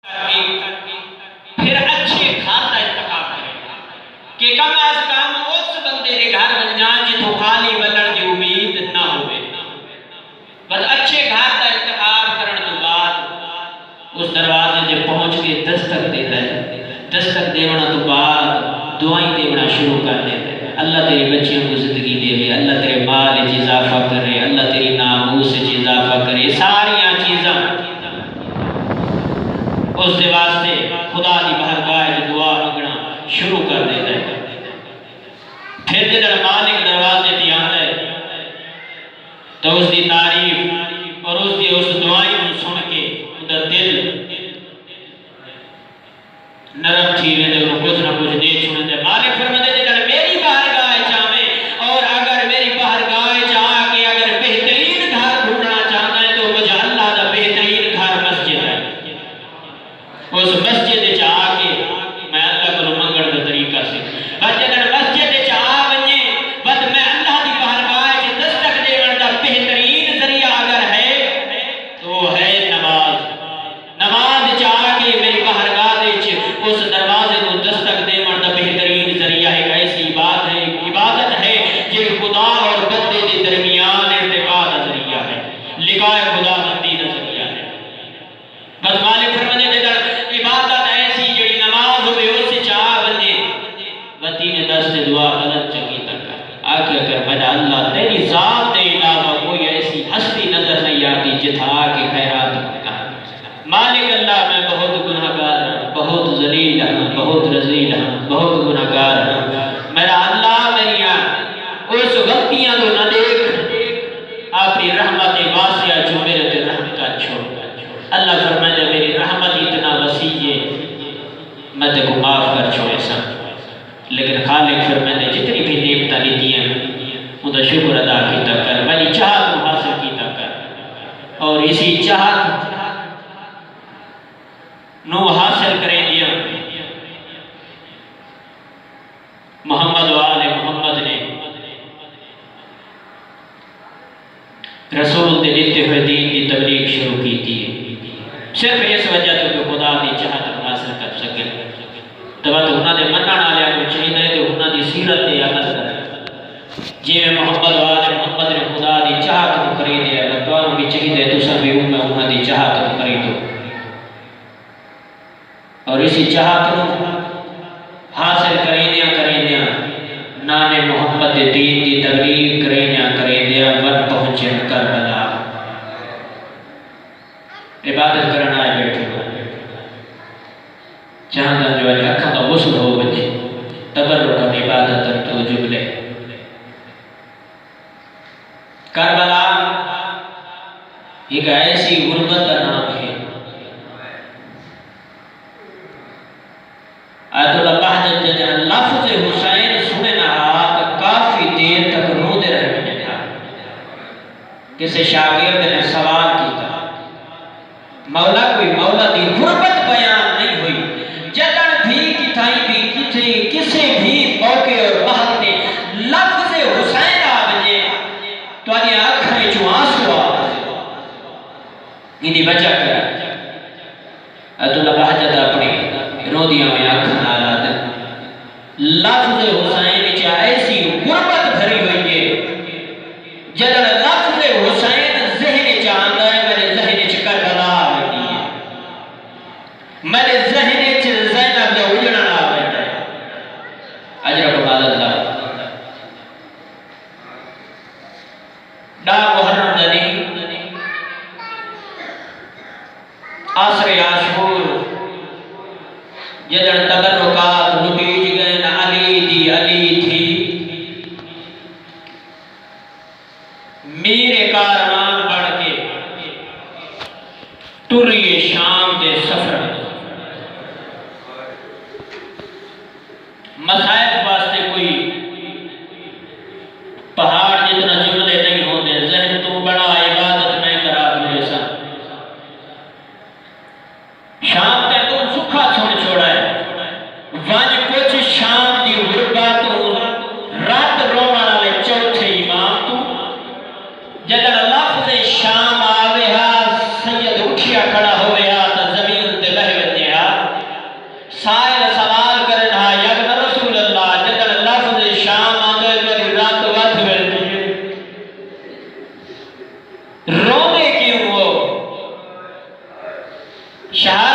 फिर अच्छे घर का इंतखाब करेगा कि कम अज कम उस बंदे के घर वजना जिथों खाली वलण की उम्मीद ना होवे। बस अच्छे घर का इंतखाब करने तो बाद उस दरवाजे से पहुंच के दस्तक देता है। दस्तक देवना तो बाद दुआएं देना शुरू कर देता है। अल्लाह तेरे बच्चियों को जिंदगी देवे, अल्लाह तेरे माल में इजाफा करे, अल्लाह तेरी नामूस से इजाफा करे। सारिया चीज़ा उसके वास्ते खुदा की बारगाह में दुआ मंगना शुरू कर देता है। फिर जो मालिक दरवाजे पर आता है तो उसकी तारीफ और उसकी उस दुआई को सुन के उसका दिल नरम थी वे कुछ ना कुछ दे छुड़े। मालिक फरमाते मेरी बारगाह चाहे और अगर मेरी बारगाह चाह के अगर बेहतरीन घर ढूंढना चाहता है तो मुझे अल्लाह का बेहतरीन घर मस्जिद है। उस मस्जिद चाह के मैं अल्लाह को मंगण के तरीका से मस्जिद चाह बने बस मैं अल्लाह की बारगाह च दस्तक देवन का बेहतरीन जरिया अगर है तो है नमाज। नमाज चाह के मेरी बारगाह उस दरवाजे को दस्तक देवन का बेहतरीन जरिया है। ऐसी बात है, इबादत है जो खुदा और बंदे के दरमियान इर्तिका का जरिया है, लिकाए खुदा बंदी का जरिया है। बस मालिक फरमाते हैं इबादत ऐसी जो नमाज हो उससे चाह बने बती ने दस से दुआ गलत चंगी तक आके अगर मेरा अल्लाह तेरी जात के अलावा कोई ऐसी हस्ती नजर नहीं आती जिथा के खैरात का मालिक अल्लाह मैं बहुत गुनाहगार हूँ, बहुत जलील हूँ, बहुत रजील हूँ, बहुत गुनाहगार हूँ। मेरा अल्लाह मेरिया उस गलतियां तो न देख अपनी रहमत वासिया जो मेरे ते रहम का छोड़। अल्लाह फरमाते मेरी रहमत इतना वसी है मैं तेरे को माफ कर छोड़े सब। लेकिन खालिक फरमाते जितनी भी नेमत दी उनका शुक्र अदा किया कर, मेरी चाहत हासिल किया कर और इसी चाहत नो हासिल करें दिया मोहम्मद वाले मोहम्मद ने रसूल के दिते हुए दीन की तबलीग शुरू की थी सिर्फ इस वजह तो कि खुदा की चाहत हासिल कर सके। तब तो उन्होंने मनण वाले को चाहिए कि उन्होंने सीरत के अमल करें जिवें मोहम्मद वाले मोहम्मद ने खुदा की चाहत को खरीदे तुहानू भी चाहिए तुसां भी उन्होंने चाहत को खरीदो और इसी चाहत को हासिल करेंदिया नाने मोहम्मद के दीन की तबलीग करेंदिया वन पहुंचे करबला इबादत करना आए बैठे चाहता जो है अखा का गुस्ल हो बजे तबर्रुक इबादत तो जुबले करबला एक ऐसी गुर्बत का नाम है। लफ्ज़ हुसैन सुने ना तो काफी देर तक रोते रहे था। किसी शागिर्द ने सवाल किया मौला कोई मौला की गुर्बत बयान नहीं हुई जदन भी किथाई भी किसी भी मौके और वक्त ते लफ्ज़ हुसैन आ बजे तो अखों चों आंसू आ इनकी वजह क्या अब्दुल्ला बहजत अपनी रोदियां में अख नाल लफ्ज़ हुसैन ऐसी गुर्बत भरी हुई है जदन लफ्ज़ हुसैन ज़हन च आंदा है मेरे ज़हन च करबला आ गई है, मेरे ज़हन च ज़ैनब दा उजड़ा आ बैठा है। अजर कमाल अल्लाह डा मुहर्रम दा नहीं आसरे आशूर जदन तबर्रुकात लुटीज गए न अली थी मेरे कारवान बढ़ के तुरिए शाम के सफर मसायब वास्ते कोई पहाड़ जितना जुमले नहीं होते जहन तू बड़ा इबादत में करा तुझे सा शाम तक तू सुखा छोड़ छोड़ा है वज कुछ शाम की गुर्बत शहादत